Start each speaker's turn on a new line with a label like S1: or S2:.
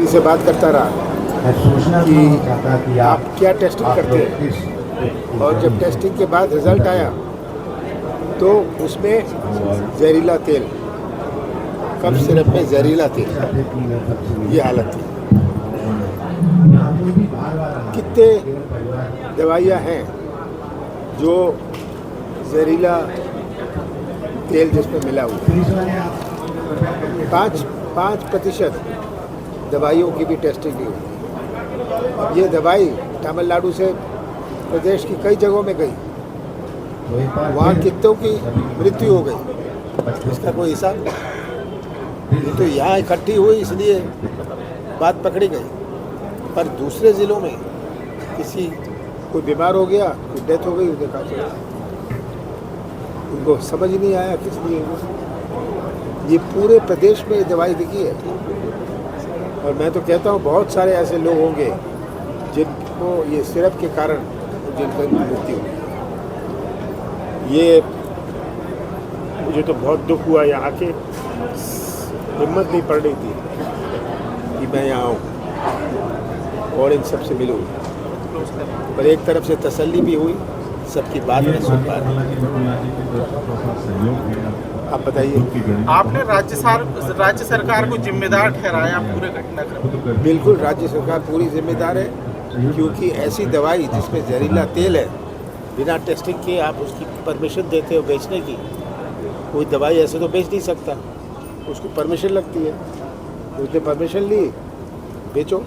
S1: मंत्री से बात करता रहा कि आप क्या टेस्टिंग करते हैं, और जब टेस्टिंग के बाद रिजल्ट आया तो उसमें जहरीला तेल, कफ सिरप में जहरीला तेल, ये हालत थी। कितने दवाइयाँ हैं जो जहरीला तेल जिसमें मिला हुआ है। 5% दवाइयों की भी टेस्टिंग नहीं हुई। ये दवाई तमिलनाडु से प्रदेश की कई जगहों में गई, वहाँ कितनों की मृत्यु हो गई, इसका कोई हिसाब नहीं। ये तो यहाँ इकट्ठी हुई इसलिए बात पकड़ी गई, पर दूसरे ज़िलों में किसी कोई बीमार हो गया, कोई डेथ हो गई, उन्हें कहा चला, उनको समझ ही नहीं आया किस लिए। ये पूरे प्रदेश में ये दवाई बिकी है, और मैं तो कहता हूँ बहुत सारे ऐसे लोग होंगे जिनको ये सिरप के कारण जिनकी मृत्यु हुई। ये मुझे तो बहुत दुख हुआ, यहाँ के हिम्मत नहीं पड़ रही थी कि मैं यहाँ आऊँ और इन सब से मिलूँ, पर एक तरफ से तसल्ली भी हुई, सबकी बात नहीं सुन पा रहे। आप बताइए।
S2: आपने राज्य सरकार को जिम्मेदार ठहराया पूरे घटनाक्रम।
S1: बिल्कुल, राज्य सरकार पूरी जिम्मेदार है, क्योंकि ऐसी दवाई जिसमें जहरीला तेल है, बिना टेस्टिंग के आप उसकी परमिशन देते हो बेचने की। कोई दवाई ऐसे तो बेच नहीं सकता, उसको परमिशन लगती है, उसने परमिशन ली, बेचो।